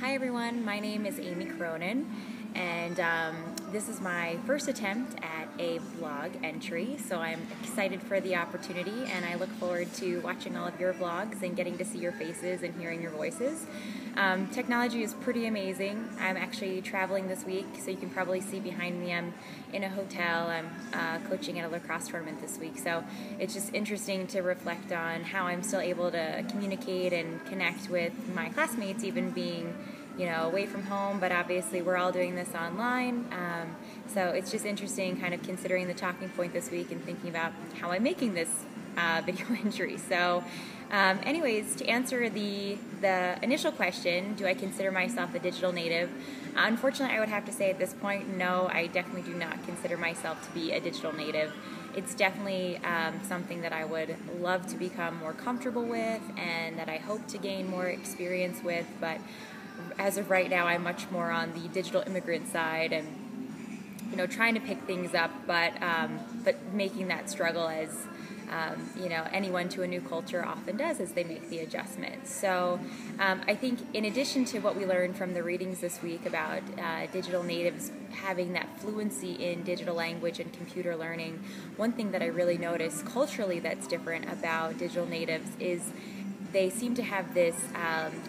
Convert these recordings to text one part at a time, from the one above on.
Hi everyone, my name is Amy Cronin, and this is my first attempt at a vlog entry, so I'm excited for the opportunity, and I look forward to watching all of your vlogs and getting to see your faces and hearing your voices. Technology is pretty amazing. I'm actually traveling this week, so you can probably see behind me I'm in a hotel. I'm coaching at a lacrosse tournament this week, so it's just interesting to reflect on how I'm still able to communicate and connect with my classmates, even being away from home, but obviously we're all doing this online. So it's just interesting kind of considering the talking point this week and thinking about how I'm making this video entry. So anyways, to answer the initial question, do I consider myself a digital native? Unfortunately, I would have to say at this point, no, I definitely do not consider myself to be a digital native. It's definitely something that I would love to become more comfortable with and that I hope to gain more experience with, but as of right now, I'm much more on the digital immigrant side and trying to pick things up, but making that struggle as anyone to a new culture often does as they make the adjustment. So I think in addition to what we learned from the readings this week about digital natives having that fluency in digital language and computer learning, one thing that I really noticed culturally that's different about digital natives is they seem to have this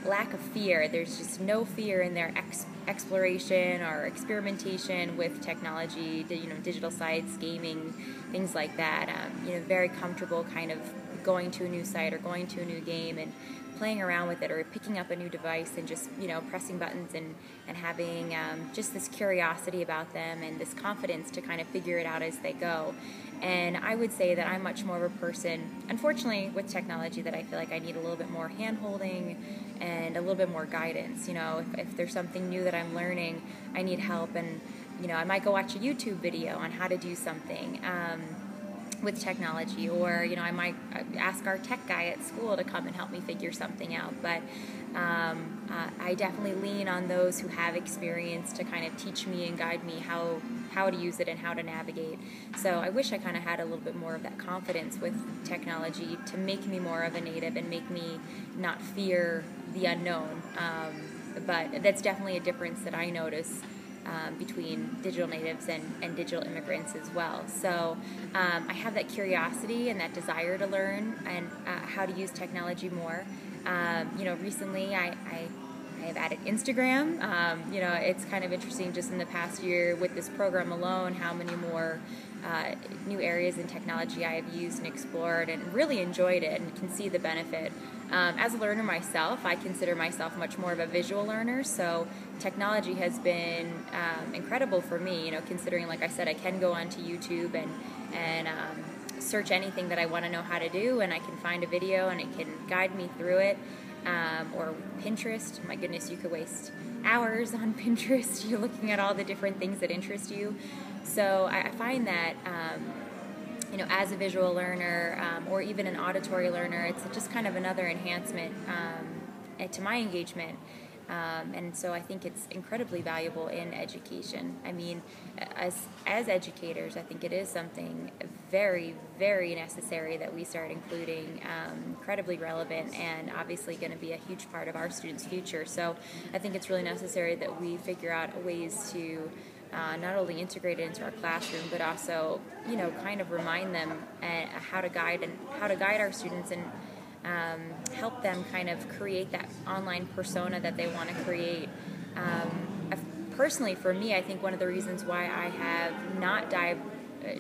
lack of fear. There's just no fear in their exploration or experimentation with technology, digital sites, gaming, things like that. Very comfortable kind of going to a new site or going to a new game and playing around with it, or picking up a new device and just pressing buttons and having just this curiosity about them and this confidence to kind of figure it out as they go. And I would say that I'm much more of a person, unfortunately, with technology, that I feel like I need a little bit more hand-holding and a little bit more guidance. If there's something new that I'm learning, I need help, and I might go watch a YouTube video on how to do something with technology, or I might ask our tech guy at school to come and help me figure something out. But I definitely lean on those who have experience to kind of teach me and guide me how to use it and how to navigate. So I wish I kind of had a little bit more of that confidence with technology to make me more of a native and make me not fear the unknown. But that's definitely a difference that I notice between digital natives and digital immigrants as well. So I have that curiosity and that desire to learn and how to use technology more. Recently I have added Instagram. It's kind of interesting just in the past year with this program alone how many more new areas in technology I have used and explored and really enjoyed it and can see the benefit. As a learner myself, I consider myself much more of a visual learner, so technology has been incredible for me, considering, like I said, I can go onto YouTube and search anything that I want to know how to do, and I can find a video and it can guide me through it. Or Pinterest, my goodness, you could waste hours on Pinterest. You're looking at all the different things that interest you. So I find that as a visual learner or even an auditory learner, it's just kind of another enhancement to my engagement. And so I think it's incredibly valuable in education. I mean, as educators, I think it is something very, very necessary that we start including, incredibly relevant, and obviously going to be a huge part of our students' future. So I think it's really necessary that we figure out ways to not only integrate it into our classroom, but also, kind of remind them how to guide our students and help them kind of create that online persona that they want to create. Personally, for me, I think one of the reasons why I have not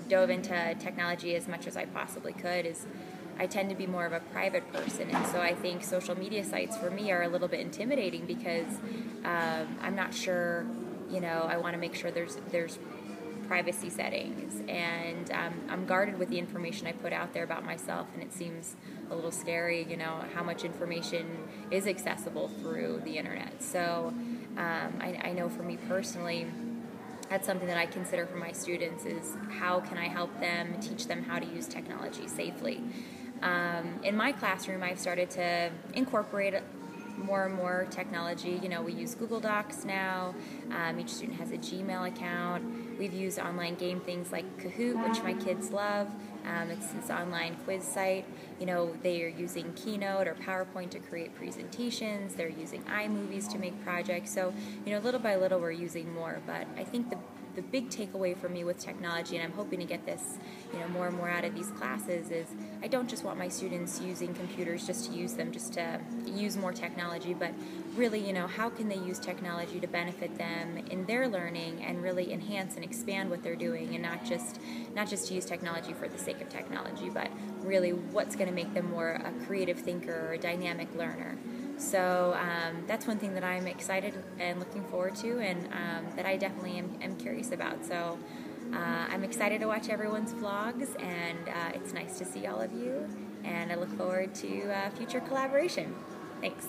dove into technology as much as I possibly could is I tend to be more of a private person, and so I think social media sites for me are a little bit intimidating because I'm not sure, I want to make sure there's privacy settings, and I'm guarded with the information I put out there about myself, and it seems a little scary, how much information is accessible through the internet. So I know for me personally, that's something that I consider for my students is how can I help them, teach them how to use technology safely. In my classroom, I've started to incorporate more and more technology. We use Google Docs now. Each student has a Gmail account. We've used online game things like Kahoot, which my kids love. It's this online quiz site. You know, they are using Keynote or PowerPoint to create presentations. They're using iMovies to make projects. So, you know, little by little we're using more. But I think the big takeaway for me with technology, and I'm hoping to get this, you know, more and more out of these classes, is I don't just want my students using computers just to use them, just to use more technology, but really, you know, how can they use technology to benefit them in their learning and really enhance and expand what they're doing, and not just to use technology for the sake of technology, but really what's going to make them more a creative thinker or a dynamic learner. So that's one thing that I'm excited and looking forward to, and that I definitely am curious about. So I'm excited to watch everyone's vlogs, and it's nice to see all of you, and I look forward to future collaboration. Thanks.